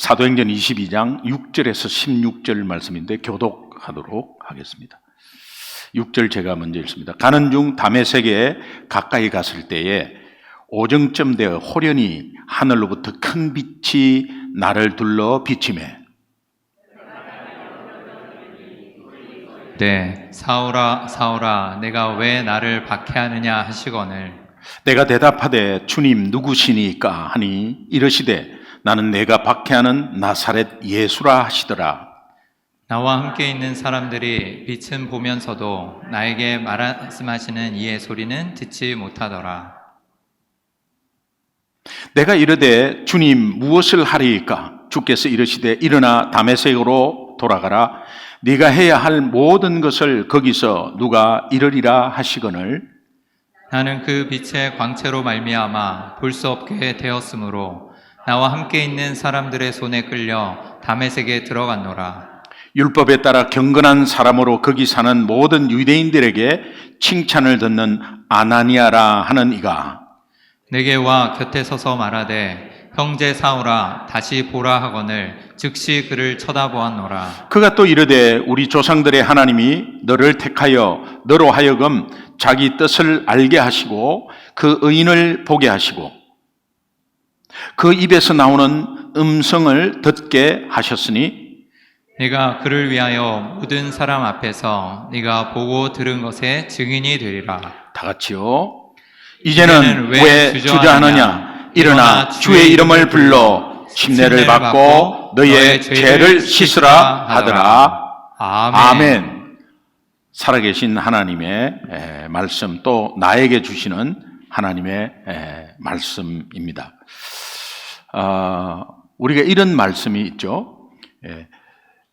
사도행전 22장 6절에서 16절 말씀인데 교독하도록 하겠습니다. 6절 제가 먼저 읽습니다. 가는 중 다메섹에 가까이 갔을 때에 오정쯤 되어 호련히 하늘로부터 큰 빛이 나를 둘러 비치매 네, 사울아 사울아 내가 왜 나를 박해하느냐 하시거늘 내가 대답하되 주님 누구시니까 하니 이르시되 나는 내가 박해하는 나사렛 예수라 하시더라. 나와 함께 있는 사람들이 빛은 보면서도 나에게 말씀하시는 이의 소리는 듣지 못하더라. 내가 이르되 주님 무엇을 하리이까? 주께서 이르시되 일어나 다메섹으로 돌아가라. 네가 해야 할 모든 것을 거기서 누가 이르리라 하시거늘 나는 그 빛의 광채로 말미암아 볼 수 없게 되었으므로 나와 함께 있는 사람들의 손에 끌려 다메섹에 들어갔노라. 율법에 따라 경건한 사람으로 거기 사는 모든 유대인들에게 칭찬을 듣는 아나니아라 하는 이가 내게 와 곁에 서서 말하되 형제 사울아 다시 보라 하거늘 즉시 그를 쳐다보았노라. 그가 또 이르되 우리 조상들의 하나님이 너를 택하여 너로 하여금 자기 뜻을 알게 하시고 그 의인을 보게 하시고 그 입에서 나오는 음성을 듣게 하셨으니 네가 그를 위하여 모든 사람 앞에서 네가 보고 들은 것의 증인이 되리라. 다 같이요. 이제는 왜 주저하느냐? 일어나 주의 이름을 불러 침례를 받고 너의 죄를 씻으라 하더라. 아멘. 살아계신 하나님의 말씀 또 나에게 주시는 하나님의 말씀입니다. 우리가 이런 말씀이 있죠.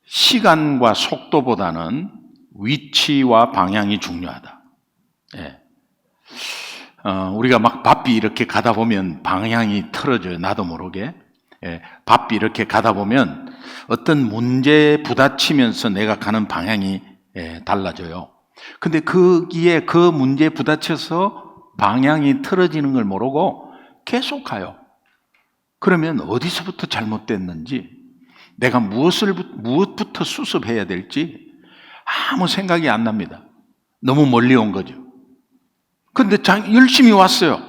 시간과 속도보다는 위치와 방향이 중요하다. 우리가 막 바삐 이렇게 가다 보면 방향이 틀어져요. 나도 모르게. 바삐 이렇게 가다 보면 어떤 문제에 부딪히면서 내가 가는 방향이 달라져요. 근데 거기에 그 문제에 부딪혀서 방향이 틀어지는 걸 모르고 계속 가요. 그러면 어디서부터 잘못됐는지, 내가 무엇부터 수습해야 될지 아무 생각이 안 납니다. 너무 멀리 온 거죠. 근데 열심히 왔어요.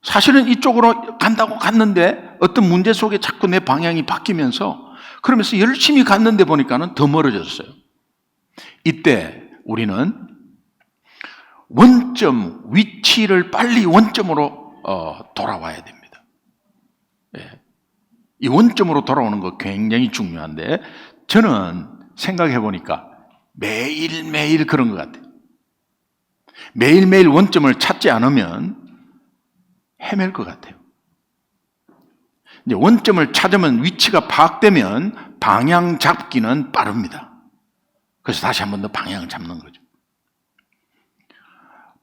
사실은 이쪽으로 간다고 갔는데 어떤 문제 속에 자꾸 내 방향이 바뀌면서 그러면서 열심히 갔는데 보니까는 더 멀어졌어요. 이때 우리는 원점, 위치를 빨리 원점으로 돌아와야 됩니다. 이 원점으로 돌아오는 거 굉장히 중요한데 저는 생각해 보니까 매일매일 그런 것 같아요. 매일매일 원점을 찾지 않으면 헤맬 것 같아요. 이제 원점을 찾으면 위치가 파악되면 방향 잡기는 빠릅니다. 그래서 다시 한 번 더 방향을 잡는 거죠.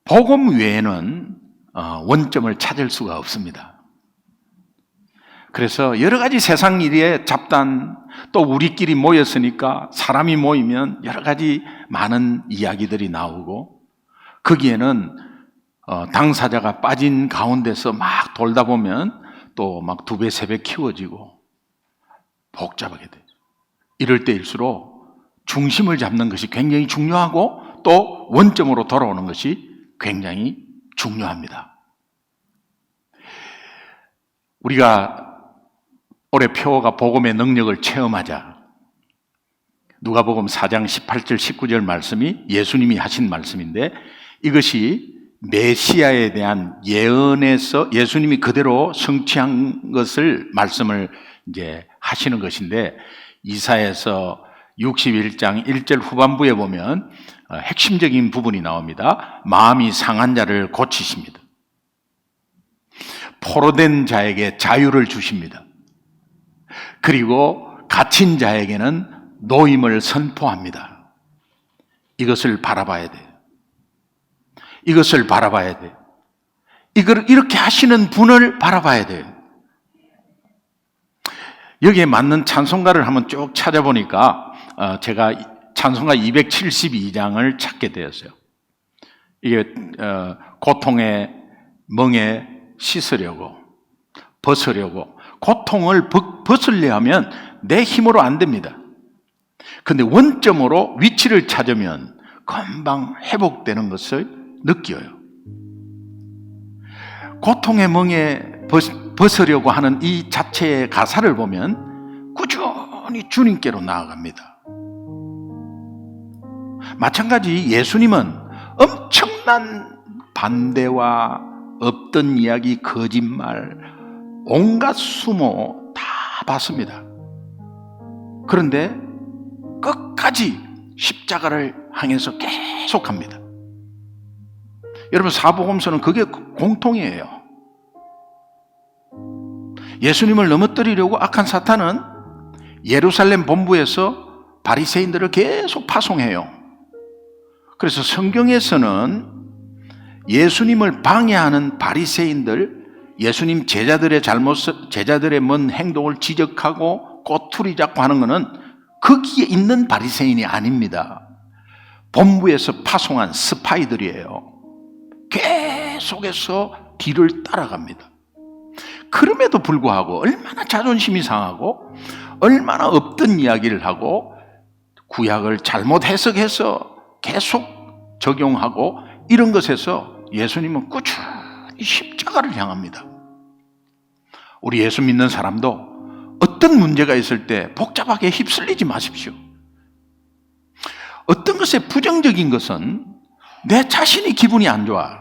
복음 외에는 원점을 찾을 수가 없습니다. 그래서 여러 가지 세상 일에 잡단, 또 우리끼리 모였으니까 사람이 모이면 여러 가지 많은 이야기들이 나오고 거기에는 당사자가 빠진 가운데서 막 돌다 보면 또 막 2배, 3배 키워지고 복잡하게 되죠. 이럴 때일수록 중심을 잡는 것이 굉장히 중요하고 또 원점으로 돌아오는 것이 굉장히 중요합니다. 우리가 올해 표어가 복음의 능력을 체험하자. 누가복음 4장 18절 19절 말씀이 예수님이 하신 말씀인데 이것이 메시아에 대한 예언에서 예수님이 그대로 성취한 것을 말씀을 이제 하시는 것인데 이사야서 61장 1절 후반부에 보면 핵심적인 부분이 나옵니다. 마음이 상한 자를 고치십니다. 포로된 자에게 자유를 주십니다. 그리고 갇힌 자에게는 노임을 선포합니다. 이것을 바라봐야 돼요. 이것을 바라봐야 돼요. 이걸 이렇게 하시는 분을 바라봐야 돼요. 여기에 맞는 찬송가를 한번 쭉 찾아보니까 제가 찬송가 272장을 찾게 되었어요. 이게 고통의 멍에 씻으려고, 벗으려고 고통을 벗으려 하면 내 힘으로 안 됩니다. 근데 원점으로 위치를 찾으면 금방 회복되는 것을 느껴요. 고통의 멍에 벗으려고 하는 이 자체의 가사를 보면 꾸준히 주님께로 나아갑니다. 마찬가지 예수님은 엄청난 반대와 없던 이야기, 거짓말, 온갖 수모 다 봤습니다. 그런데 끝까지 십자가를 향해서 계속합니다. 여러분, 사복음서는 그게 공통이에요. 예수님을 넘어뜨리려고 악한 사탄은 예루살렘 본부에서 바리새인들을 계속 파송해요. 그래서 성경에서는 예수님을 방해하는 바리새인들, 예수님 제자들의 먼 행동을 지적하고 꼬투리 잡고 하는 것은 거기에 있는 바리새인이 아닙니다. 본부에서 파송한 스파이들이에요. 계속해서 뒤를 따라갑니다. 그럼에도 불구하고 얼마나 자존심이 상하고 얼마나 없던 이야기를 하고 구약을 잘못 해석해서 계속 적용하고 이런 것에서 예수님은 꾸준히 십자가를 향합니다. 우리 예수 믿는 사람도 어떤 문제가 있을 때 복잡하게 휩쓸리지 마십시오. 어떤 것에 부정적인 것은 내 자신이 기분이 안 좋아.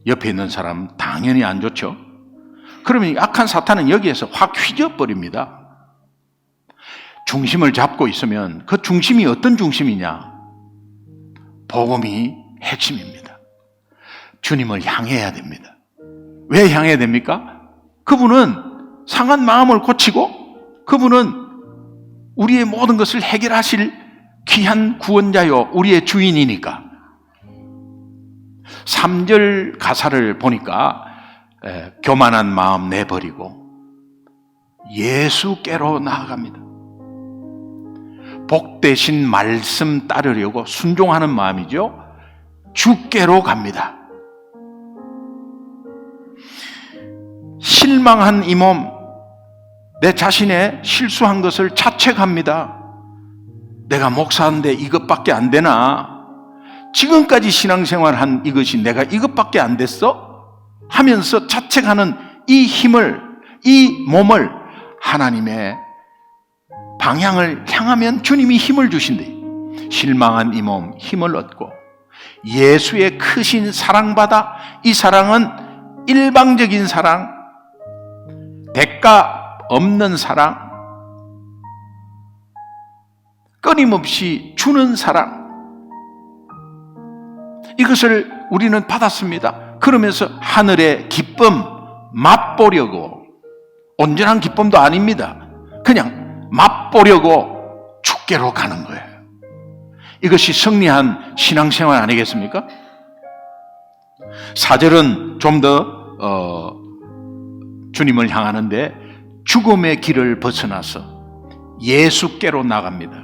옆에 있는 사람 당연히 안 좋죠. 그러면 악한 사탄은 여기에서 확 휘저어버립니다. 중심을 잡고 있으면 그 중심이 어떤 중심이냐? 복음이 핵심입니다. 주님을 향해야 됩니다. 왜 향해야 됩니까? 그분은 상한 마음을 고치고 그분은 우리의 모든 것을 해결하실 귀한 구원자요, 우리의 주인이니까. 3절 가사를 보니까 교만한 마음 내버리고 예수께로 나아갑니다. 복되신 말씀 따르려고 순종하는 마음이죠. 주께로 갑니다. 실망한 이 몸, 내 자신의 실수한 것을 자책합니다. 내가 목사인데 이것밖에 안 되나? 지금까지 신앙생활한 이것이 내가 이것밖에 안 됐어? 하면서 자책하는 이 힘을, 이 몸을 하나님의 방향을 향하면 주님이 힘을 주신대. 실망한 이 몸 힘을 얻고 예수의 크신 사랑받아, 이 사랑은 일방적인 사랑, 대가 없는 사랑, 끊임없이 주는 사랑, 이것을 우리는 받았습니다. 그러면서 하늘의 기쁨 맛보려고, 온전한 기쁨도 아닙니다. 그냥 맛보려고 주께로 가는 거예요. 이것이 승리한 신앙생활 아니겠습니까? 4절은 좀 더 주님을 향하는데 죽음의 길을 벗어나서 예수께로 나갑니다.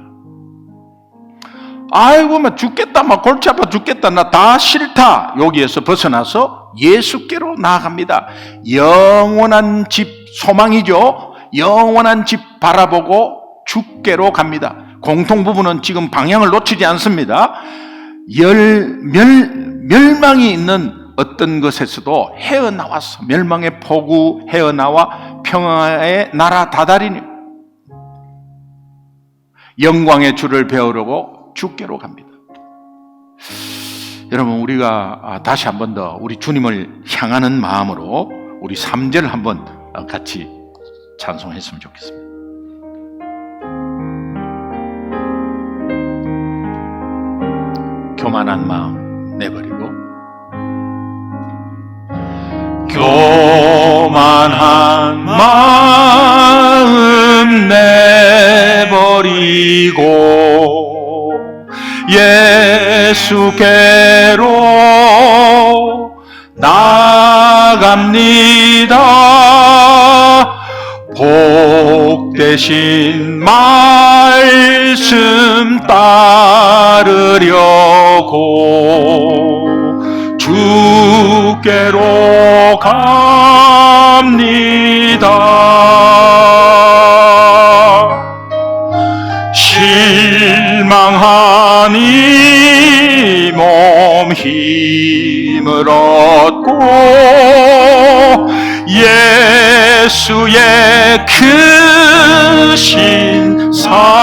아이고, 막 죽겠다, 막 골치 아파 죽겠다, 나 다 싫다. 여기에서 벗어나서 예수께로 나아갑니다. 영원한 집, 소망이죠. 영원한 집 바라보고 주께로 갑니다. 공통 부분은 지금 방향을 놓치지 않습니다. 멸망이 있는 어떤 것에서도 헤어나와서, 멸망의 폭우 헤어나와 평화의 나라 다다리니 영광의 주를 배우려고 주께로 갑니다. 여러분, 우리가 다시 한 번 더 우리 주님을 향하는 마음으로 우리 3절 한번 같이 찬송했으면 좋겠습니다. 교만한 마음 내버리고, 교만한 마음 내버리고 예수께로 나갑니다. 복되신 말씀 따르려고 주께로 갑니다. 들었고 예수의 크신 사랑받아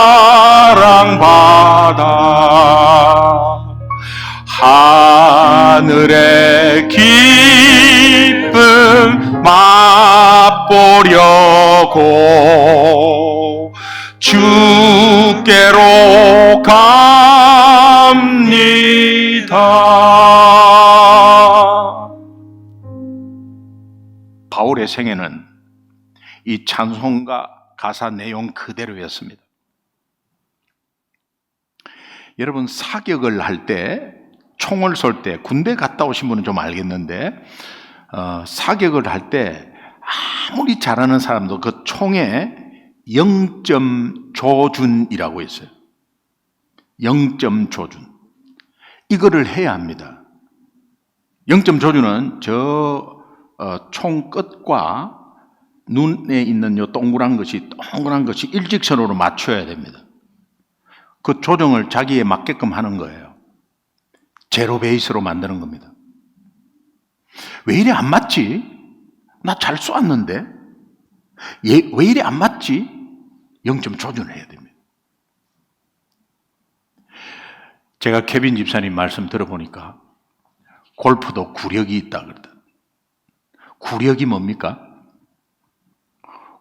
하늘의 기쁨 맛보려고 주께로 갑니다. 바울의 생애는 이 찬송가 가사 내용 그대로였습니다. 여러분, 사격을 할 때, 총을 쏠 때, 군대 갔다 오신 분은 좀 알겠는데, 사격을 할 때 아무리 잘하는 사람도 그 총에 0점 조준이라고 있어요. 0점 조준. 이거를 해야 합니다. 0점 조준은 총 끝과 눈에 있는 요 동그란 것이 일직선으로 맞춰야 됩니다. 그 조정을 자기에 맞게끔 하는 거예요. 제로 베이스로 만드는 겁니다. 왜 이래 안 맞지? 나 잘 쏘았는데? 왜 이래 안 맞지? 0점 조준을 해야 됩니다. 제가 케빈 집사님 말씀 들어보니까 골프도 구력이 있다 그러다. 구력이 뭡니까?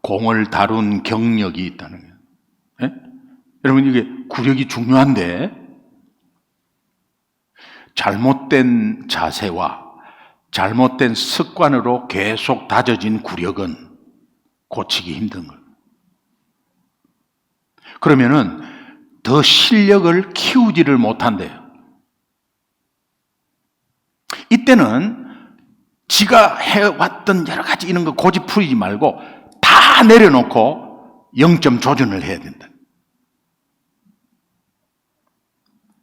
공을 다룬 경력이 있다는 거예요. 예? 여러분, 이게 구력이 중요한데 잘못된 자세와 잘못된 습관으로 계속 다져진 구력은 고치기 힘든 거예요. 그러면은 더 실력을 키우지를 못한대요. 이때는 지가 해왔던 여러 가지 이런 거 고집 부리지 말고 다 내려놓고 0점 조준을 해야 된다.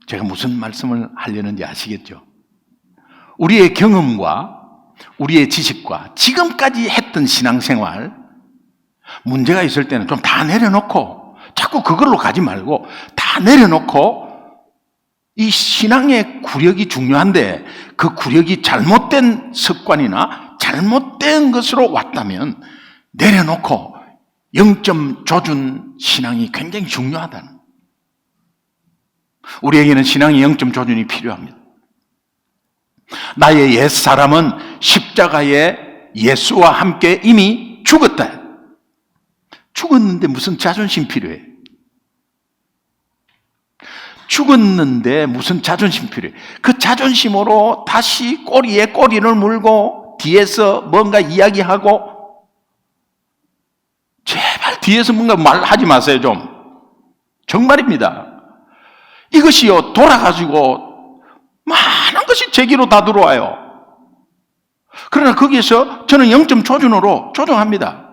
제가 무슨 말씀을 하려는지 아시겠죠? 우리의 경험과 우리의 지식과 지금까지 했던 신앙생활, 문제가 있을 때는 좀 다 내려놓고 자꾸 그걸로 가지 말고 다 내려놓고 이 신앙의 구력이 중요한데 그 구력이 잘못된 습관이나 잘못된 것으로 왔다면 내려놓고 0점 조준 신앙이 굉장히 중요하다는 거예요. 우리에게는 신앙의 0점 조준이 필요합니다. 나의 옛사람은 십자가에 예수와 함께 이미 죽었다. 죽었는데 무슨 자존심 필요해? 죽었는데 무슨 자존심 필요해? 그 자존심으로 다시 꼬리에 꼬리를 물고 뒤에서 뭔가 이야기하고, 제발 뒤에서 뭔가 말하지 마세요 좀. 정말입니다. 이것이요 돌아가지고 많은 것이 제기로 다 들어와요. 그러나 거기에서 저는 0점 조준으로 조정합니다.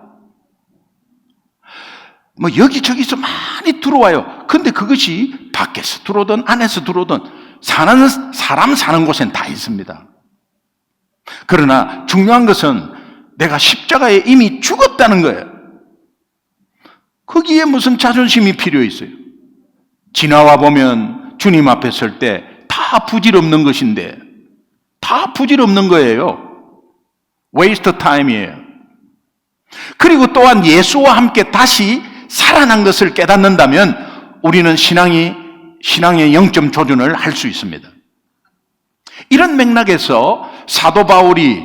뭐 여기저기서 많이 들어와요. 근데 그것이 밖에서 들어오든 안에서 들어오든 사람 사는 곳엔 다 있습니다. 그러나 중요한 것은 내가 십자가에 이미 죽었다는 거예요. 거기에 무슨 자존심이 필요 있어요? 지나와 보면 주님 앞에 설 때 다 부질없는 것인데, 다 부질없는 거예요. waste time이에요. 그리고 또한 예수와 함께 다시 살아난 것을 깨닫는다면 우리는 신앙의 0점 조준을 할 수 있습니다. 이런 맥락에서 사도 바울이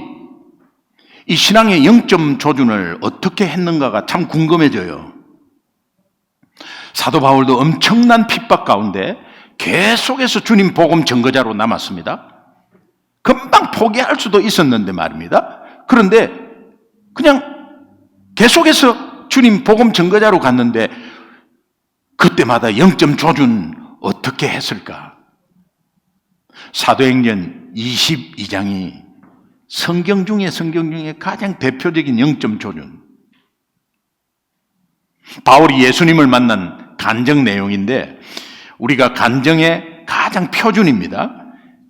이 신앙의 0점 조준을 어떻게 했는가가 참 궁금해져요. 사도 바울도 엄청난 핍박 가운데 계속해서 주님 복음 증거자로 남았습니다. 금방 포기할 수도 있었는데 말입니다. 그런데 그냥 계속해서 주님 복음 증거자로 갔는데 그때마다 0점 조준 어떻게 했을까? 사도행전 22장이 성경 중에 가장 대표적인 0점 조준. 바울이 예수님을 만난 간증 내용인데 우리가 간증의 가장 표준입니다.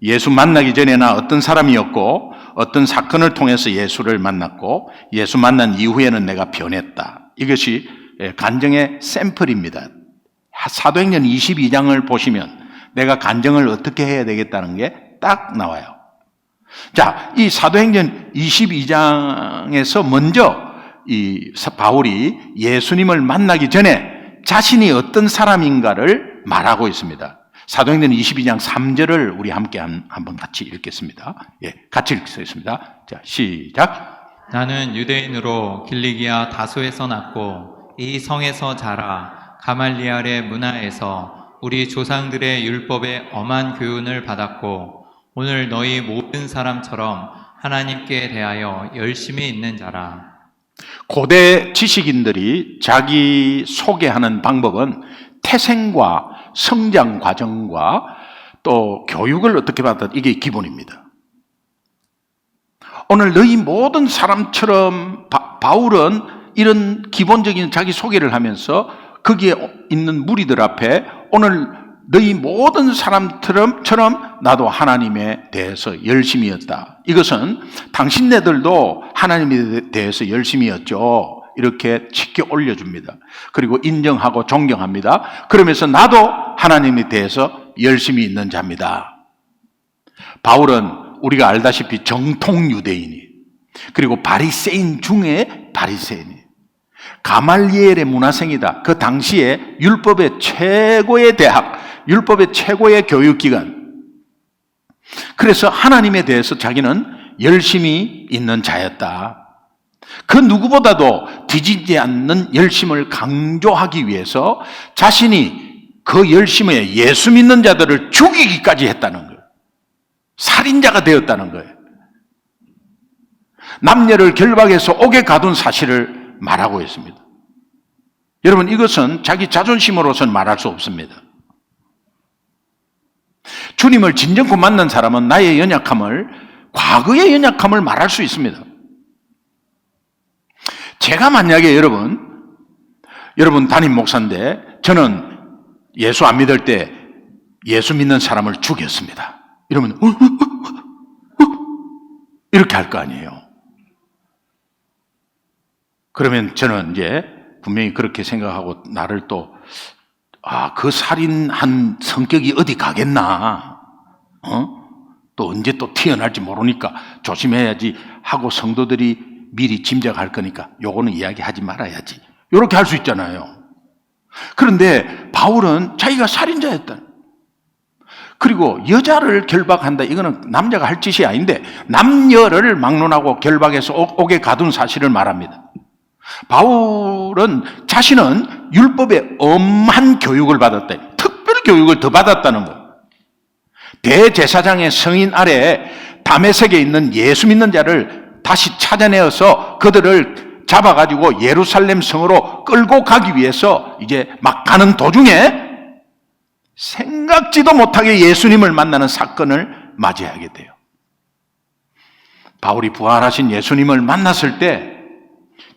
예수 만나기 전에 나 어떤 사람이었고 어떤 사건을 통해서 예수를 만났고 예수 만난 이후에는 내가 변했다. 이것이 간증의 샘플입니다. 사도행전 22장을 보시면 내가 간증을 어떻게 해야 되겠다는 게 딱 나와요. 자, 이 사도행전 22장에서 먼저 이 바울이 예수님을 만나기 전에 자신이 어떤 사람인가를 말하고 있습니다. 사도행전 22장 3절을 우리 함께 한번 같이 읽겠습니다. 예, 같이 읽겠습니다. 자, 시작. 나는 유대인으로 길리기아 다소에서 났고 이 성에서 자라 가말리알의 문화에서 우리 조상들의 율법에 엄한 교훈을 받았고 오늘 너희 모든 사람처럼 하나님께 대하여 열심히 있는 자라. 고대 지식인들이 자기 소개하는 방법은 태생과 성장 과정과 또 교육을 어떻게 받았다, 이게 기본입니다. 오늘 너희 모든 사람처럼 바울은 이런 기본적인 자기 소개를 하면서 거기에 있는 무리들 앞에 오늘 너희 모든 사람처럼 나도 하나님에 대해서 열심히였다. 이것은 당신네들도 하나님에 대해서 열심히였죠. 이렇게 치켜 올려줍니다. 그리고 인정하고 존경합니다. 그러면서 나도 하나님에 대해서 열심히 있는 자입니다. 바울은 우리가 알다시피 정통 유대인이, 그리고 바리새인 중에 바리새인이, 가말리엘의 문화생이다. 그 당시에 율법의 최고의 대학, 율법의 최고의 교육기관. 그래서 하나님에 대해서 자기는 열심히 있는 자였다. 그 누구보다도 뒤지지 않는 열심을 강조하기 위해서 자신이 그 열심에 예수 믿는 자들을 죽이기까지 했다는 거예요. 살인자가 되었다는 거예요. 남녀를 결박해서 옥에 가둔 사실을 말하고 있습니다. 여러분, 이것은 자기 자존심으로서는 말할 수 없습니다. 주님을 진정코 만난 사람은 나의 연약함을, 과거의 연약함을 말할 수 있습니다. 제가 만약에 여러분 담임 목사인데 저는 예수 안 믿을 때 예수 믿는 사람을 죽였습니다. 이러면 이렇게 할 거 아니에요. 그러면 저는 이제 분명히 그렇게 생각하고 나를 또 그 살인한 성격이 어디 가겠나, 또 언제 또 튀어날지 모르니까 조심해야지 하고 성도들이 미리 짐작할 거니까 요거는 이야기하지 말아야지, 이렇게 할 수 있잖아요. 그런데 바울은 자기가 살인자였다. 그리고 여자를 결박한다, 이거는 남자가 할 짓이 아닌데 남녀를 막론하고 결박해서 옥에 가둔 사실을 말합니다. 바울은 자신은 율법의 엄한 교육을 받았다, 특별 교육을 더 받았다는 거예요. 대제사장의 성인 아래 다메섹에 있는 예수 믿는 자를 다시 찾아내어서 그들을 잡아가지고 예루살렘 성으로 끌고 가기 위해서 이제 막 가는 도중에 생각지도 못하게 예수님을 만나는 사건을 맞이하게 돼요. 바울이 부활하신 예수님을 만났을 때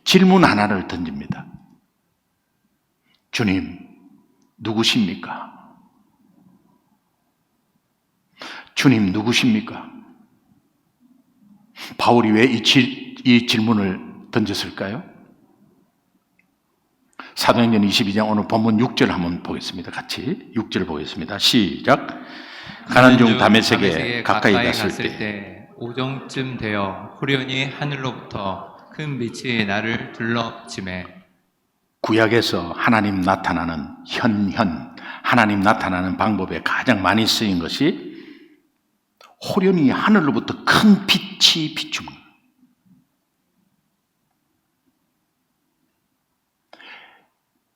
질문 하나를 던집니다. 주님, 누구십니까? 주님, 누구십니까? 바울이 왜 이 질문을 던졌을까요? 사도행전 22장 오늘 본문 6절 한번 보겠습니다. 같이 6절 보겠습니다. 시작. 가는 중 다메섹에 가까이 갔을 때 오정쯤 되어 후련히 하늘로부터 큰 빛이 나를 둘러치매. 구약에서 하나님 나타나는 하나님 나타나는 방법에 가장 많이 쓰인 것이 호련히 하늘로부터 큰 빛이 비춥니다.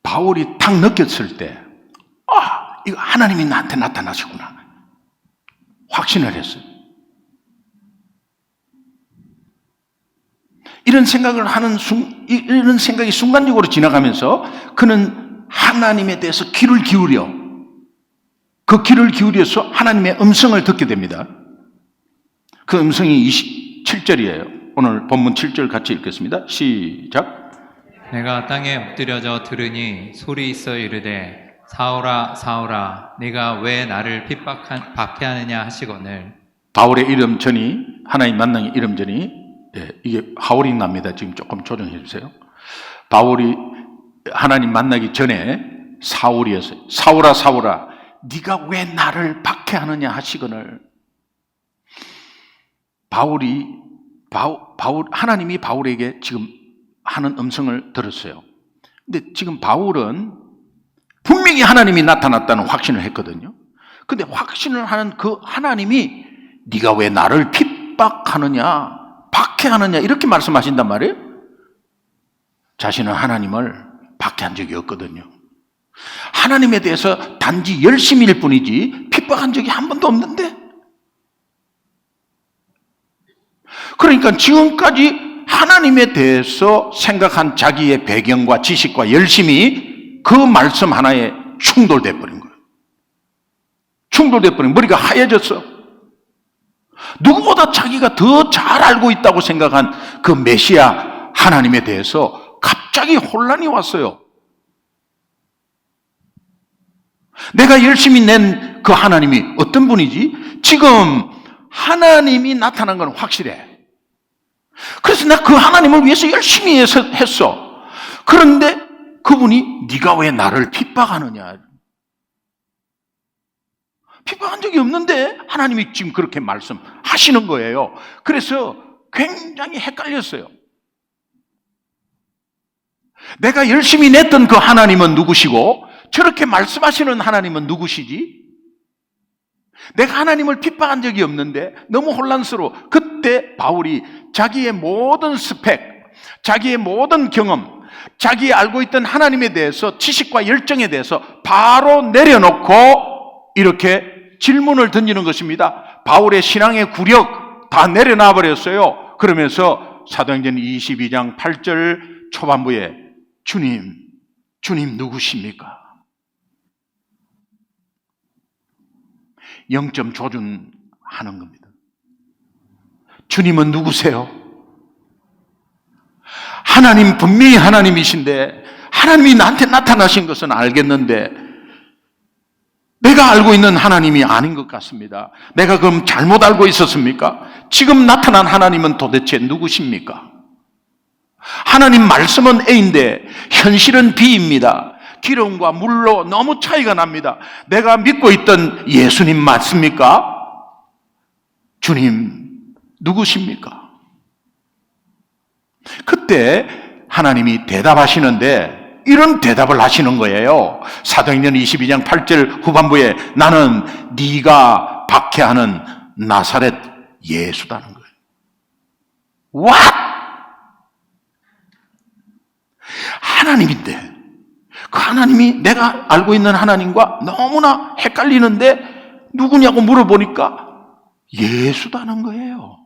바울이 딱 느꼈을 때, 이거 하나님이 나한테 나타나시구나, 확신을 했어요. 이런 생각이 순간적으로 지나가면서 그는 하나님에 대해서 귀를 기울여서 하나님의 음성을 듣게 됩니다. 그 음성이 27절이에요. 오늘 본문 7절 같이 읽겠습니다. 시작. 내가 땅에 엎드려져 들으니 소리 있어 이르되 사울아 사울아 네가 왜 나를 박해하느냐 하시거늘. 바울의 이름 전이, 하나님 만나기 이름 전이, 이게 하울이 납니다. 지금 조금 조정해 주세요. 바울이 하나님 만나기 전에 사울이었어요. 사울아 사울아 네가 왜 나를 박해하느냐 하시거늘. 하나님이 바울에게 지금 하는 음성을 들었어요. 근데 지금 바울은 분명히 하나님이 나타났다는 확신을 했거든요. 근데 확신을 하는 그 하나님이 네가 왜 나를 핍박하느냐, 박해하느냐 이렇게 말씀하신단 말이에요. 자신은 하나님을 박해한 적이 없거든요. 하나님에 대해서 단지 열심일 뿐이지 핍박한 적이 한 번도 없는데, 그러니까 지금까지 하나님에 대해서 생각한 자기의 배경과 지식과 열심이 그 말씀 하나에 충돌돼 버린 거예요. 충돌돼 버린, 머리가 하얘졌어. 누구보다 자기가 더 잘 알고 있다고 생각한 그 메시아 하나님에 대해서 갑자기 혼란이 왔어요. 내가 열심히 낸 그 하나님이 어떤 분이지? 지금 하나님이 나타난 건 확실해. 그래서 나 그 하나님을 위해서 열심히 했어. 그런데 그분이 네가 왜 나를 핍박하느냐. 핍박한 적이 없는데 하나님이 지금 그렇게 말씀하시는 거예요. 그래서 굉장히 헷갈렸어요. 내가 열심히 냈던 그 하나님은 누구시고 저렇게 말씀하시는 하나님은 누구시지? 내가 하나님을 핍박한 적이 없는데 너무 혼란스러워. 그때 바울이 자기의 모든 스펙, 자기의 모든 경험, 자기 알고 있던 하나님에 대해서 지식과 열정에 대해서 바로 내려놓고 이렇게 질문을 던지는 것입니다. 바울의 신앙의 구력 다 내려놔 버렸어요. 그러면서 사도행전 22장 8절 초반부에 주님 누구십니까? 0점 조준하는 겁니다. 주님은 누구세요? 하나님 분명히 하나님이신데 하나님이 나한테 나타나신 것은 알겠는데 내가 알고 있는 하나님이 아닌 것 같습니다. 내가 그럼 잘못 알고 있었습니까? 지금 나타난 하나님은 도대체 누구십니까? 하나님 말씀은 A인데 현실은 B입니다. 기름과 물로 너무 차이가 납니다. 내가 믿고 있던 예수님 맞습니까? 주님 누구십니까? 그때 하나님이 대답하시는데 이런 대답을 하시는 거예요. 사도행전 22장 8절 후반부에 나는 네가 박해하는 나사렛 예수다는 거예요. What? 하나님인데 그 하나님이 내가 알고 있는 하나님과 너무나 헷갈리는데 누구냐고 물어보니까 예수다는 거예요.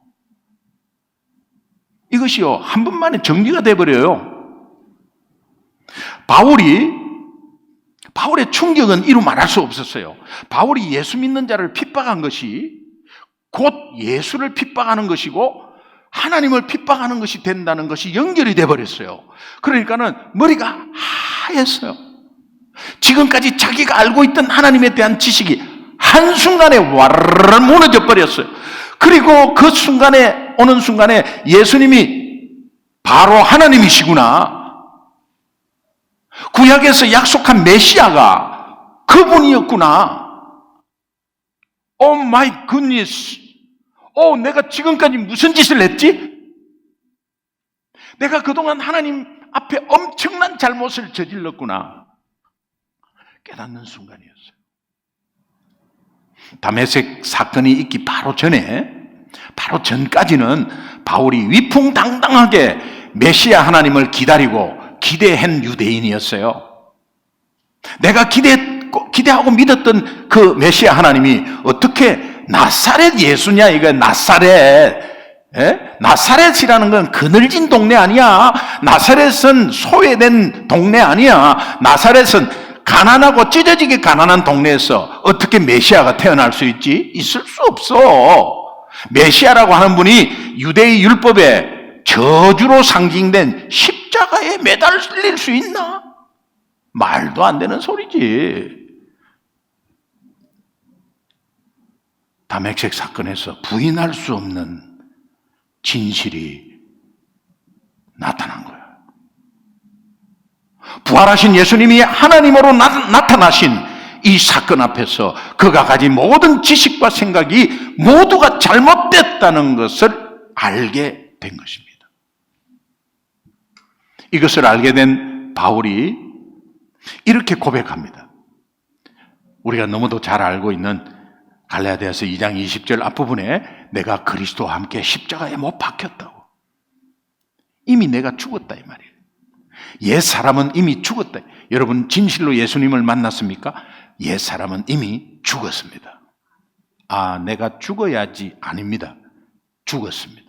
이것이요 한 번만에 정리가 돼버려요. 바울의 충격은 이루 말할 수 없었어요. 바울이 예수 믿는 자를 핍박한 것이 곧 예수를 핍박하는 것이고 하나님을 핍박하는 것이 된다는 것이 연결이 돼버렸어요. 그러니까는 머리가 하였어요. 지금까지 자기가 알고 있던 하나님에 대한 지식이 한순간에 와르르 무너져 버렸어요. 그리고 그 순간에 오는 순간에 예수님이 바로 하나님이시구나. 구약에서 약속한 메시아가 그분이었구나. 오 마이 굿니스. 내가 지금까지 무슨 짓을 했지? 내가 그동안 하나님 앞에 엄청난 잘못을 저질렀구나. 깨닫는 순간이었어요. 다메섹 사건이 있기 바로 전까지는 바울이 위풍당당하게 메시아 하나님을 기다리고 기대한 유대인이었어요. 내가 기대하고 믿었던 그 메시아 하나님이 어떻게 나사렛 예수냐 이거. 나사렛이라는 건 그늘진 동네 아니야. 나사렛은 소외된 동네 아니야. 나사렛은 가난하고 찢어지게 가난한 동네에서 어떻게 메시아가 태어날 수 있지? 있을 수 없어. 메시아라고 하는 분이 유대의 율법에 저주로 상징된 십자가에 매달릴 수 있나? 말도 안 되는 소리지. 다메섹 사건에서 부인할 수 없는 진실이 나타난 거예요. 부활하신 예수님이 하나님으로 나타나신 이 이 사건 앞에서 그가 가진 모든 지식과 생각이 모두가 잘못됐다는 것을 알게 된 것입니다. 이것을 알게 된 바울이 이렇게 고백합니다. 우리가 너무도 잘 알고 있는 갈라디아서 2장 20절 앞부분에 내가 그리스도와 함께 십자가에 못 박혔다고. 이미 내가 죽었다 이 말이에요. 옛 사람은 이미 죽었다. 여러분 진실로 예수님을 만났습니까? 옛 사람은 이미 죽었습니다. 아, 내가 죽어야지. 아닙니다. 죽었습니다.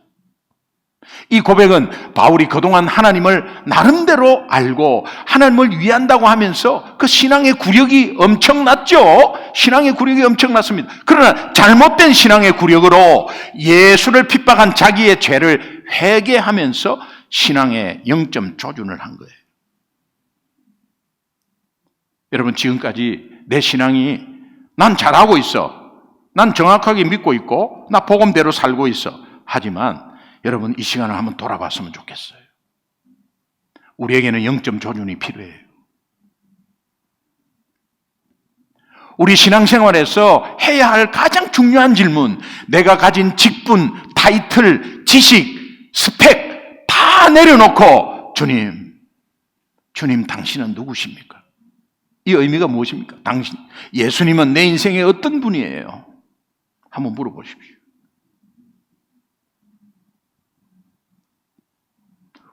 이 고백은 바울이 그동안 하나님을 나름대로 알고 하나님을 위한다고 하면서 그 신앙의 구력이 엄청났죠. 신앙의 구력이 엄청났습니다. 그러나 잘못된 신앙의 구력으로 예수를 핍박한 자기의 죄를 회개하면서 신앙의 0점 조준을 한 거예요. 여러분 지금까지 내 신앙이 난 잘하고 있어. 난 정확하게 믿고 있고 나 복음대로 살고 있어. 하지만 여러분 이 시간을 한번 돌아봤으면 좋겠어요. 우리에게는 0점 조준이 필요해요. 우리 신앙생활에서 해야 할 가장 중요한 질문, 내가 가진 직분, 타이틀, 지식, 스펙 다 내려놓고 주님 당신은 누구십니까? 이 의미가 무엇입니까? 예수님은 내 인생의 어떤 분이에요? 한번 물어보십시오.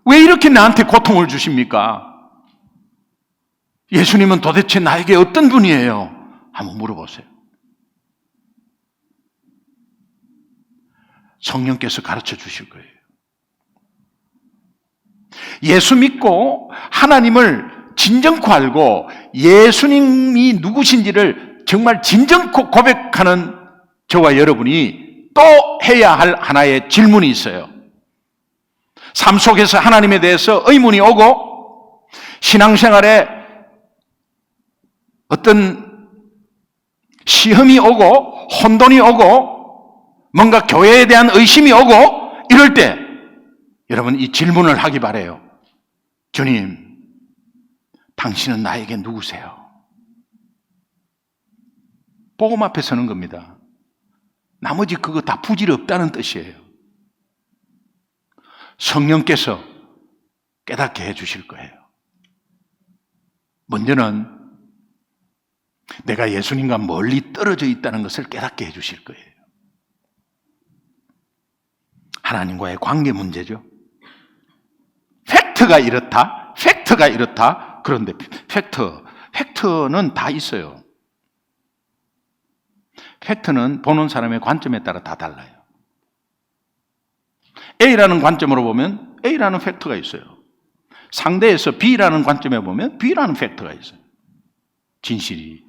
왜 이렇게 나한테 고통을 주십니까? 예수님은 도대체 나에게 어떤 분이에요? 한번 물어보세요. 성령께서 가르쳐 주실 거예요. 예수 믿고 하나님을 진정코 알고 예수님이 누구신지를 정말 진정코 고백하는 저와 여러분이 또 해야 할 하나의 질문이 있어요. 삶 속에서 하나님에 대해서 의문이 오고 신앙생활에 어떤 시험이 오고 혼돈이 오고 뭔가 교회에 대한 의심이 오고 이럴 때 여러분 이 질문을 하기 바라요. 주님, 당신은 나에게 누구세요? 복음 앞에 서는 겁니다. 나머지 그거 다 부질없다는 뜻이에요. 성령께서 깨닫게 해주실 거예요. 먼저는 내가 예수님과 멀리 떨어져 있다는 것을 깨닫게 해주실 거예요. 하나님과의 관계 문제죠. 팩트가 이렇다. 그런데 팩트는 다 있어요. 팩트는 보는 사람의 관점에 따라 다 달라요. A라는 관점으로 보면 A라는 팩트가 있어요. 상대에서 B라는 관점에 보면 B라는 팩트가 있어요. 진실이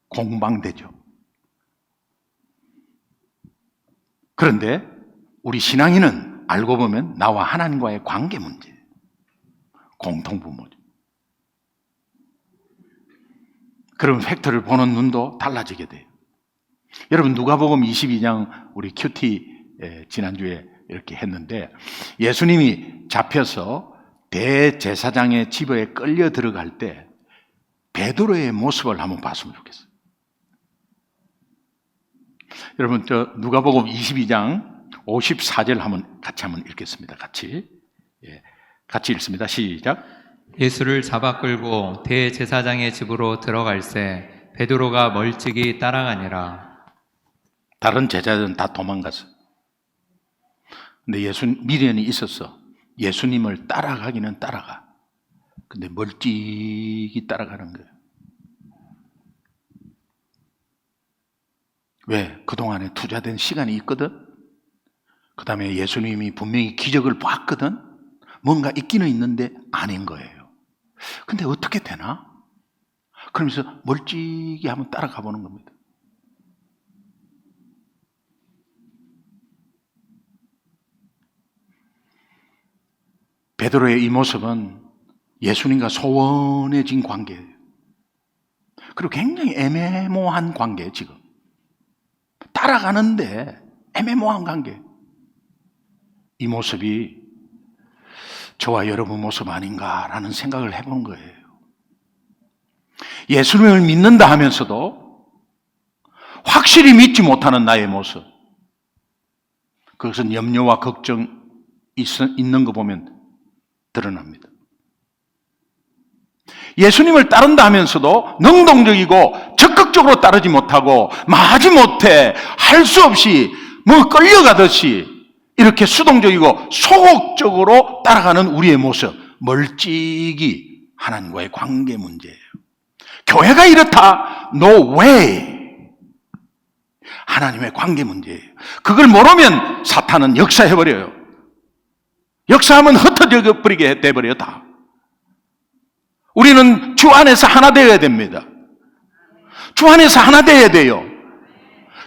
공방되죠. 그런데 우리 신앙인은 알고 보면 나와 하나님과의 관계 문제, 공통분모죠. 그럼 팩트를 보는 눈도 달라지게 돼요. 여러분 누가복음 22장 우리 큐티 지난주에 이렇게 했는데 예수님이 잡혀서 대제사장의 집에 끌려 들어갈 때 베드로의 모습을 한번 봤으면 좋겠어요. 여러분 저 누가복음 22장 54절 같이 한번 읽겠습니다. 같이 읽습니다. 시작. 예수를 잡아 끌고 대제사장의 집으로 들어갈새 베드로가 멀찍이 따라가니라. 다른 제자들은 다 도망갔어요. 근데 미련이 있었어. 예수님을 따라가기는 따라가. 근데 멀찍이 따라가는 거예요. 왜? 그동안에 투자된 시간이 있거든. 그 다음에 예수님이 분명히 기적을 봤거든. 뭔가 있기는 있는데 아닌 거예요. 근데 어떻게 되나? 그러면서 멀찍이 한번 따라가 보는 겁니다. 베드로의 이 모습은 예수님과 소원해진 관계예요. 그리고 굉장히 애매모호한 관계예요, 지금. 따라가는데 애매모호한 관계. 이 모습이 저와 여러분 모습 아닌가라는 생각을 해본 거예요. 예수님을 믿는다 하면서도 확실히 믿지 못하는 나의 모습, 그것은 염려와 걱정이 있는 거 보면 드러납니다. 예수님을 따른다 하면서도 능동적이고 적극적으로 따르지 못하고 마지 못해 할 수 없이 뭐 끌려가듯이 이렇게 수동적이고 소극적으로 따라가는 우리의 모습, 멀찍이 하나님과의 관계 문제예요. 교회가 이렇다? No way. 하나님의 관계 문제예요. 그걸 모르면 사탄은 역사해버려요. 역사하면 흩어져 버리게 돼버려요, 다. 우리는 주 안에서 하나 되어야 됩니다. 주 안에서 하나 되어야 돼요.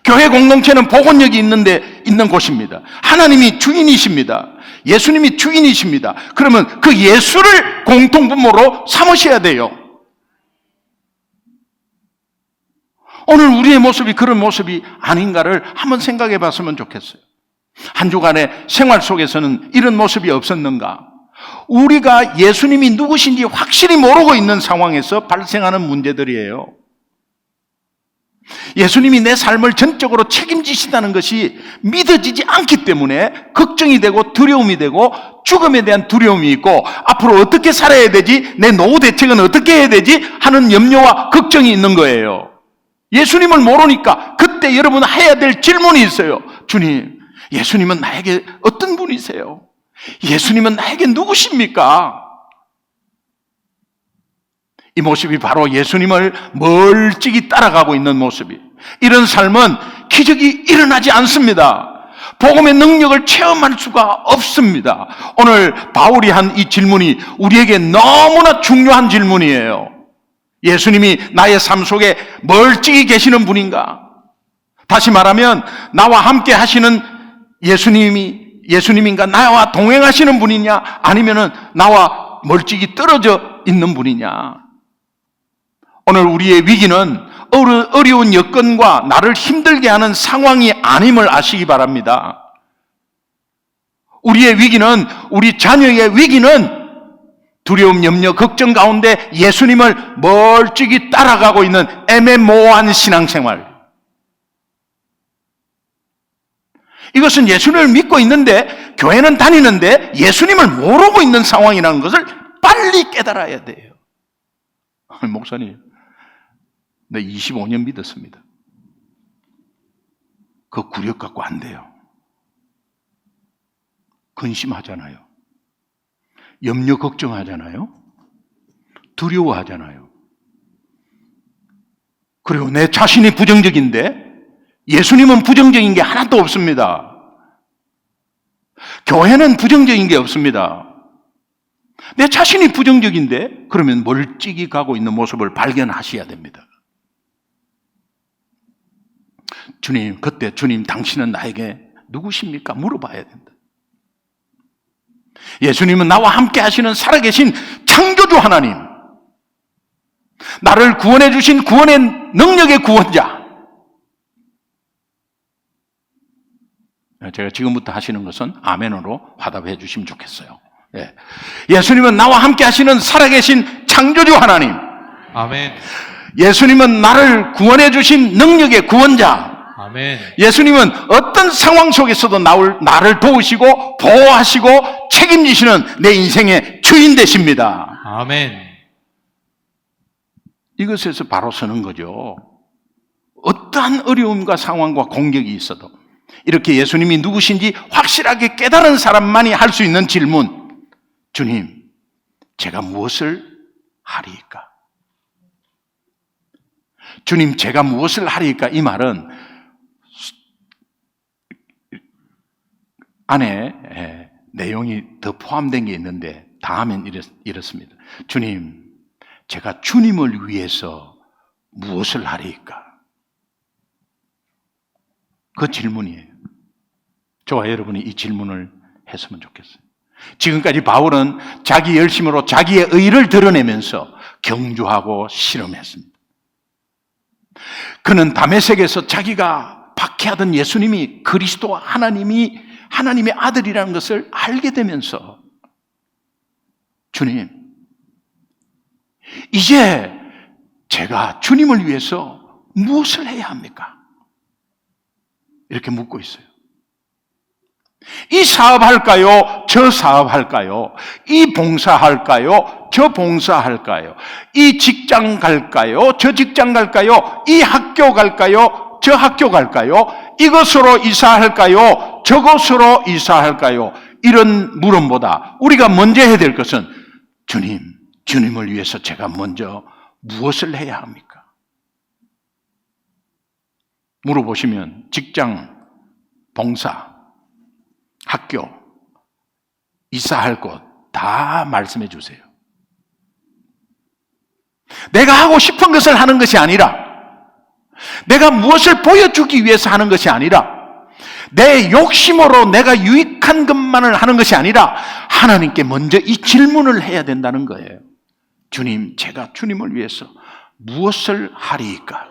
교회 공동체는 복원력이 있는 곳입니다. 하나님이 주인이십니다. 예수님이 주인이십니다. 그러면 그 예수를 공통분모로 삼으셔야 돼요. 오늘 우리의 모습이 그런 모습이 아닌가를 한번 생각해 봤으면 좋겠어요. 한 주간의 생활 속에서는 이런 모습이 없었는가? 우리가 예수님이 누구신지 확실히 모르고 있는 상황에서 발생하는 문제들이에요. 예수님이 내 삶을 전적으로 책임지신다는 것이 믿어지지 않기 때문에 걱정이 되고 두려움이 되고 죽음에 대한 두려움이 있고 앞으로 어떻게 살아야 되지? 내 노후 대책은 어떻게 해야 되지? 하는 염려와 걱정이 있는 거예요. 예수님을 모르니까 그때 여러분 해야 될 질문이 있어요. 주님, 예수님은 나에게 어떤 분이세요? 예수님은 나에게 누구십니까? 이 모습이 바로 예수님을 멀찍이 따라가고 있는 모습이. 이런 삶은 기적이 일어나지 않습니다. 복음의 능력을 체험할 수가 없습니다. 오늘 바울이 한 이 질문이 우리에게 너무나 중요한 질문이에요. 예수님이 나의 삶 속에 멀찍이 계시는 분인가? 다시 말하면 나와 함께 하시는 예수님인가? 나와 동행하시는 분이냐? 아니면은 나와 멀찍이 떨어져 있는 분이냐? 오늘 우리의 위기는 어려운 여건과 나를 힘들게 하는 상황이 아님을 아시기 바랍니다. 우리의 위기는, 우리 자녀의 위기는 두려움, 염려, 걱정 가운데 예수님을 멀찍이 따라가고 있는 애매모호한 신앙생활. 이것은 예수님을 믿고 있는데, 교회는 다니는데 예수님을 모르고 있는 상황이라는 것을 빨리 깨달아야 돼요. 목사님, 나 25년 믿었습니다. 그 구력 갖고 안 돼요. 근심하잖아요. 염려 걱정하잖아요. 두려워하잖아요. 그리고 내 자신이 부정적인데 예수님은 부정적인 게 하나도 없습니다. 교회는 부정적인 게 없습니다. 내 자신이 부정적인데 그러면 멀찍이 가고 있는 모습을 발견하셔야 됩니다. 주님, 그때 주님 당신은 나에게 누구십니까? 물어봐야 된다. 예수님은 나와 함께 하시는 살아계신 창조주 하나님, 나를 구원해 주신 구원의 능력의 구원자. 제가 지금부터 하시는 것은 아멘으로 화답해 주시면 좋겠어요. 예수님은 나와 함께 하시는 살아계신 창조주 하나님, 아멘. 예수님은 나를 구원해 주신 능력의 구원자. 아멘. 예수님은 어떤 상황 속에서도 나를 도우시고 보호하시고 책임지시는 내 인생의 주인 되십니다. 아멘. 이것에서 바로 서는 거죠. 어떠한 어려움과 상황과 공격이 있어도 이렇게 예수님이 누구신지 확실하게 깨달은 사람만이 할 수 있는 질문. 주님, 제가 무엇을 하리이까? 주님, 제가 무엇을 하리이까? 이 말은 안에 내용이 더 포함된 게 있는데 다 하면 이렇습니다. 주님, 제가 주님을 위해서 무엇을 하리이까? 그 질문이에요. 저와 여러분이 이 질문을 했으면 좋겠어요. 지금까지 바울은 자기 열심으로 자기의 의를 드러내면서 경주하고 실험했습니다. 그는 다메섹에서 자기가 박해하던 예수님이 그리스도 하나님의 아들이라는 것을 알게 되면서 주님, 이제 제가 주님을 위해서 무엇을 해야 합니까? 이렇게 묻고 있어요. 이 사업할까요? 저 사업할까요? 이 봉사할까요? 저 봉사할까요? 이 직장 갈까요? 저 직장 갈까요? 이 학교 갈까요? 저 학교 갈까요? 이것으로 이사할까요? 저것으로 이사할까요? 이런 물음보다 우리가 먼저 해야 될 것은 주님을 위해서 제가 먼저 무엇을 해야 합니까? 물어보시면 직장, 봉사, 학교, 이사할 곳 다 말씀해 주세요. 내가 하고 싶은 것을 하는 것이 아니라, 내가 무엇을 보여주기 위해서 하는 것이 아니라, 내 욕심으로 내가 유익한 것만을 하는 것이 아니라 하나님께 먼저 이 질문을 해야 된다는 거예요. 주님, 제가 주님을 위해서 무엇을 하리이까?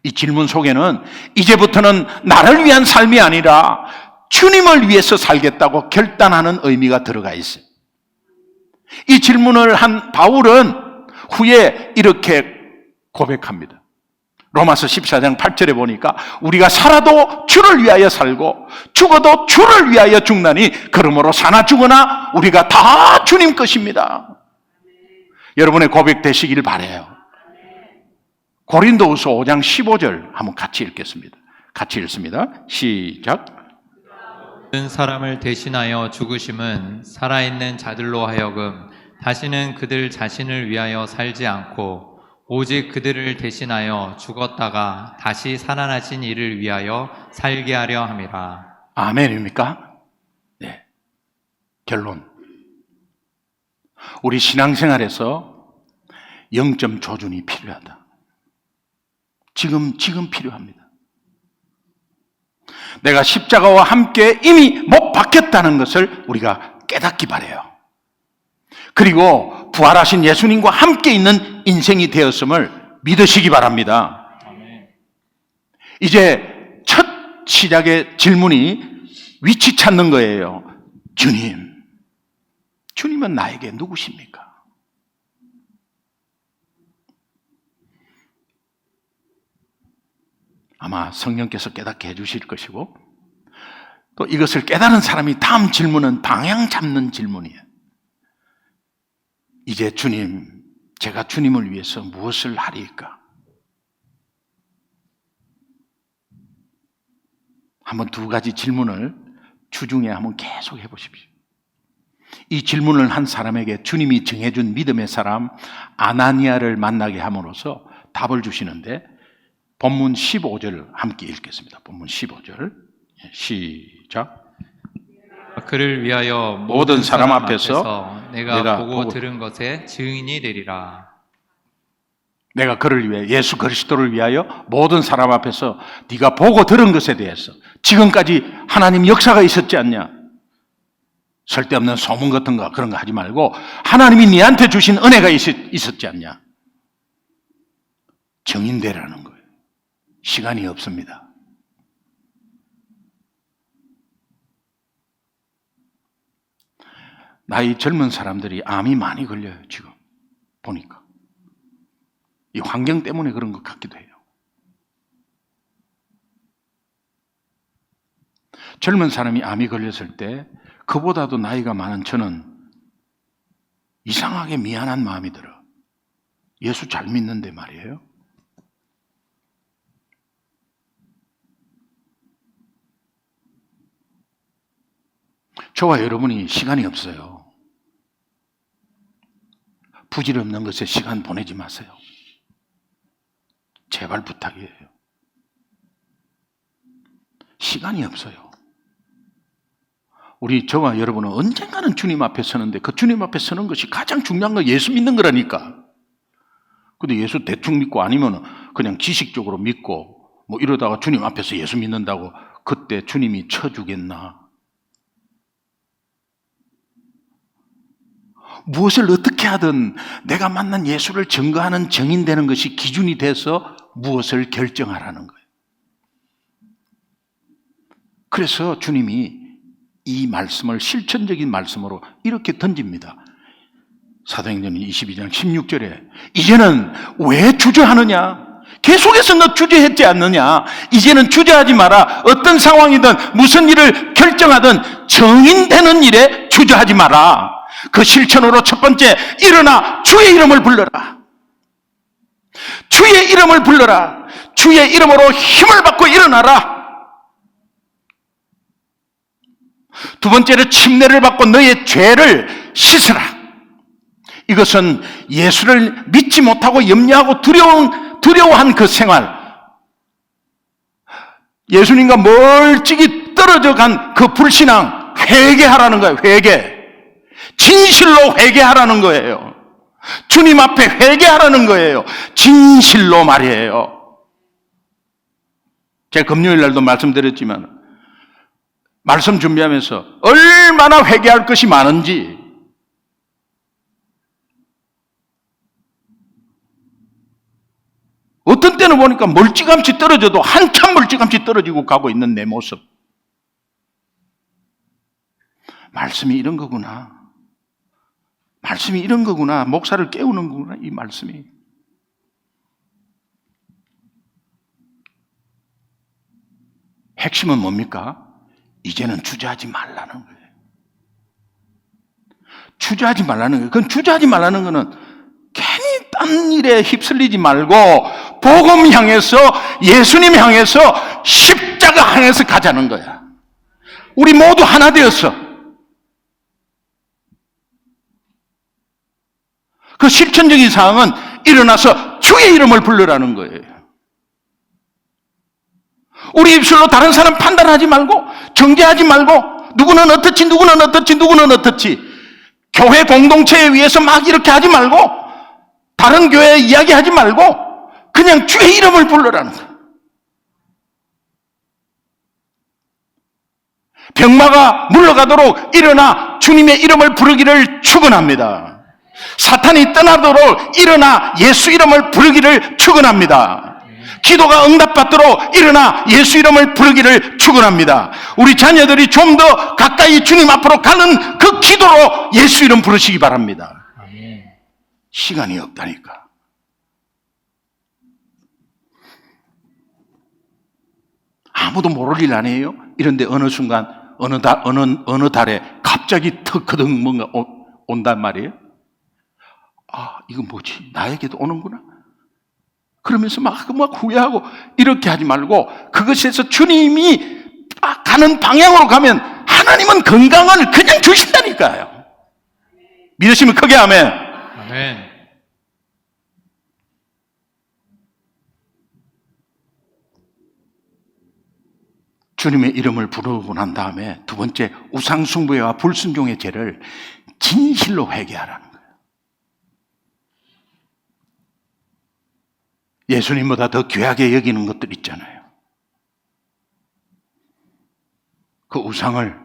이 질문 속에는 이제부터는 나를 위한 삶이 아니라 주님을 위해서 살겠다고 결단하는 의미가 들어가 있어요. 이 질문을 한 바울은 후에 이렇게 고백합니다. 로마서 14장 8절에 보니까 우리가 살아도 주를 위하여 살고 죽어도 주를 위하여 죽나니 그러므로 사나 죽으나 우리가 다 주님 것입니다. 여러분의 고백 되시길 바라요. 고린도후서 5장 15절 한번 같이 읽겠습니다. 같이 읽습니다. 시작. 모든 사람을 대신하여 죽으심은 살아있는 자들로 하여금 다시는 그들 자신을 위하여 살지 않고 오직 그들을 대신하여 죽었다가 다시 살아나신 이를 위하여 살게 하려 함이라. 아멘입니까? 네. 결론. 우리 신앙생활에서 영점 조준이 필요하다. 지금 필요합니다. 내가 십자가와 함께 이미 못 박혔다는 것을 우리가 깨닫기 바라요. 그리고 부활하신 예수님과 함께 있는 인생이 되었음을 믿으시기 바랍니다. 이제 첫 시작의 질문이 위치 찾는 거예요. 주님은 나에게 누구십니까? 아마 성령께서 깨닫게 해주실 것이고, 또 이것을 깨달은 사람이 다음 질문은 방향 잡는 질문이에요. 이제 제가 주님을 위해서 무엇을 하리까? 한번 두 가지 질문을 주중에 한번 계속 해보십시오. 이 질문을 한 사람에게 주님이 정해준 믿음의 사람 아나니아를 만나게 함으로써 답을 주시는데, 본문 15절 함께 읽겠습니다. 본문 15절 시작. 그를 위하여 모든 사람 앞에서 내가 보고 들은 것에 증인이 되리라. 내가 그를 위해, 예수 그리스도를 위하여 모든 사람 앞에서 네가 보고 들은 것에 대해서 지금까지 하나님 역사가 있었지 않냐? 쓸데없는 소문 같은 거 그런 거 하지 말고 하나님이 네한테 주신 은혜가 있었지 않냐? 증인되라는 거예요. 시간이 없습니다. 나이 젊은 사람들이 암이 많이 걸려요. 지금 보니까 이 환경 때문에 그런 것 같기도 해요. 젊은 사람이 암이 걸렸을 때 그보다도 나이가 많은 저는 이상하게 미안한 마음이 들어. 예수 잘 믿는데 말이에요. 저와 여러분이 시간이 없어요. 부질없는 것에 시간 보내지 마세요. 제발 부탁이에요. 시간이 없어요. 저와 여러분은 언젠가는 주님 앞에 서는데 그 주님 앞에 서는 것이 가장 중요한 거 예수 믿는 거라니까. 근데 예수 대충 믿고 아니면 그냥 지식적으로 믿고 뭐 이러다가 주님 앞에서 예수 믿는다고 그때 주님이 쳐주겠나? 무엇을 어떻게 하든 내가 만난 예수를 증거하는 증인되는 것이 기준이 돼서 무엇을 결정하라는 거예요. 그래서 주님이 이 말씀을 실천적인 말씀으로 이렇게 던집니다. 사도행전 22장 16절에 이제는 왜 주저하느냐? 계속해서 너 주저했지 않느냐? 이제는 주저하지 마라. 어떤 상황이든 무슨 일을 결정하든 정인되는 일에 주저하지 마라. 그 실천으로 첫 번째, 일어나 주의 이름을 불러라. 주의 이름을 불러라. 주의 이름으로 힘을 받고 일어나라. 두 번째로 침례를 받고 너의 죄를 씻으라. 이것은 예수를 믿지 못하고 염려하고 두려워한 그 생활, 예수님과 멀찍이 떨어져 간 그 불신앙, 회개하라는 거예요. 회개. 진실로 회개하라는 거예요. 주님 앞에 회개하라는 거예요. 진실로 말이에요. 제가 금요일 날도 말씀드렸지만 말씀 준비하면서 얼마나 회개할 것이 많은지, 어떤 때는 보니까 멀찌감치 떨어져도 한참 멀찌감치 떨어지고 가고 있는 내 모습. 말씀이 이런 거구나. 말씀이 이런 거구나. 목사를 깨우는 거구나, 이 말씀이. 핵심은 뭡니까? 이제는 주저하지 말라는 거예요. 주저하지 말라는 거예요. 그건 주저하지 말라는 거는 괜히 딴 일에 휩쓸리지 말고 복음 향해서, 예수님 향해서, 십자가 향해서 가자는 거야. 우리 모두 하나 되었어. 그 실천적인 사항은 일어나서 주의 이름을 부르라는 거예요. 우리 입술로 다른 사람 판단하지 말고, 정죄하지 말고, 누구는 어떻지, 누구는 어떻지, 누구는 어떻지, 교회 공동체에 위해서 막 이렇게 하지 말고, 다른 교회 이야기하지 말고, 그냥 주의 이름을 부르라는 거예요. 병마가 물러가도록 일어나 주님의 이름을 부르기를 축원합니다. 사탄이 떠나도록 일어나 예수 이름을 부르기를 축원합니다. 기도가 응답받도록 일어나 예수 이름을 부르기를 축원합니다. 우리 자녀들이 좀 더 가까이 주님 앞으로 가는 그 기도로 예수 이름 부르시기 바랍니다. 시간이 없다니까. 아무도 모를 일 아니에요? 이런데 어느 순간 어느 달에 갑자기 턱커덩 뭔가 온단 말이에요. 아, 이건 뭐지? 나에게도 오는구나. 그러면서 막 후회하고 이렇게 하지 말고, 그것에서 주님이 가는 방향으로 가면 하나님은 건강을 그냥 주신다니까요. 믿으시면 크게 아멘. 아멘. 주님의 이름을 부르고 난 다음에 두 번째, 우상숭배와 불순종의 죄를 진실로 회개하라는 거예요. 예수님보다 더 귀하게 여기는 것들 있잖아요. 그 우상을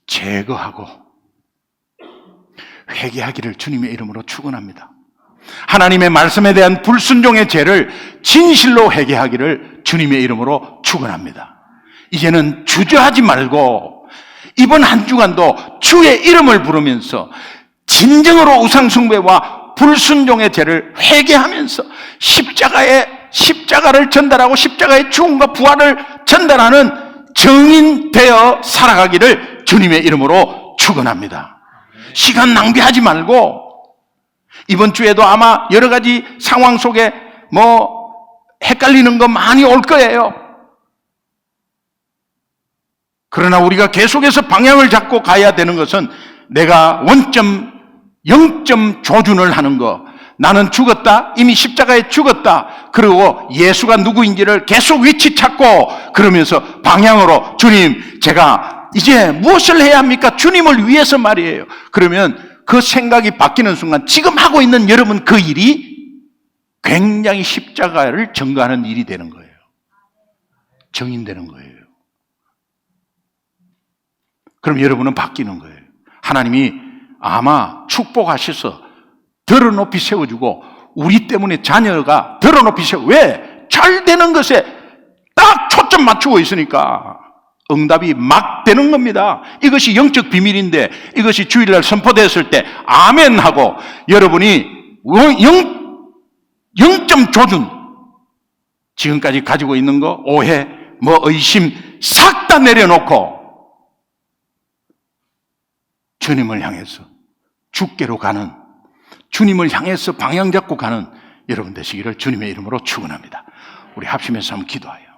제거하고 회개하기를 주님의 이름으로 축원합니다. 하나님의 말씀에 대한 불순종의 죄를 진실로 회개하기를 주님의 이름으로 축원합니다. 이제는 주저하지 말고 이번 한 주간도 주의 이름을 부르면서 진정으로 우상숭배와 불순종의 죄를 회개하면서 십자가를 전달하고 십자가의 죽음과 부활을 전달하는 정인 되어 살아가기를 주님의 이름으로 축원합니다. 시간 낭비하지 말고, 이번 주에도 아마 여러 가지 상황 속에 헷갈리는 거 많이 올 거예요. 그러나 우리가 계속해서 방향을 잡고 가야 되는 것은, 내가 원점, 0점 조준을 하는 거. 나는 죽었다. 이미 십자가에 죽었다. 그리고 예수가 누구인지를 계속 위치 찾고, 그러면서 방향으로, 주님, 제가 이제 무엇을 해야 합니까? 주님을 위해서 말이에요. 그러면 그 생각이 바뀌는 순간 지금 하고 있는 여러분 그 일이 굉장히 십자가를 증거하는 일이 되는 거예요. 정인되는 거예요. 그럼 여러분은 바뀌는 거예요. 하나님이 아마 축복하셔서 들어 높이 세워주고, 우리 때문에 자녀가 들어 높이 세워. 왜? 잘 되는 것에 딱 초점 맞추고 있으니까 응답이 막 되는 겁니다. 이것이 영적 비밀인데 이것이 주일날 선포됐을 때 아멘 하고 여러분이 0점 조준 지금까지 가지고 있는 거 오해, 의심 싹 다 내려놓고 주님을 향해서 주께로 가는, 주님을 향해서 방향 잡고 가는 여러분 되시기를 주님의 이름으로 축원합니다. 우리 합심해서 한번 기도하여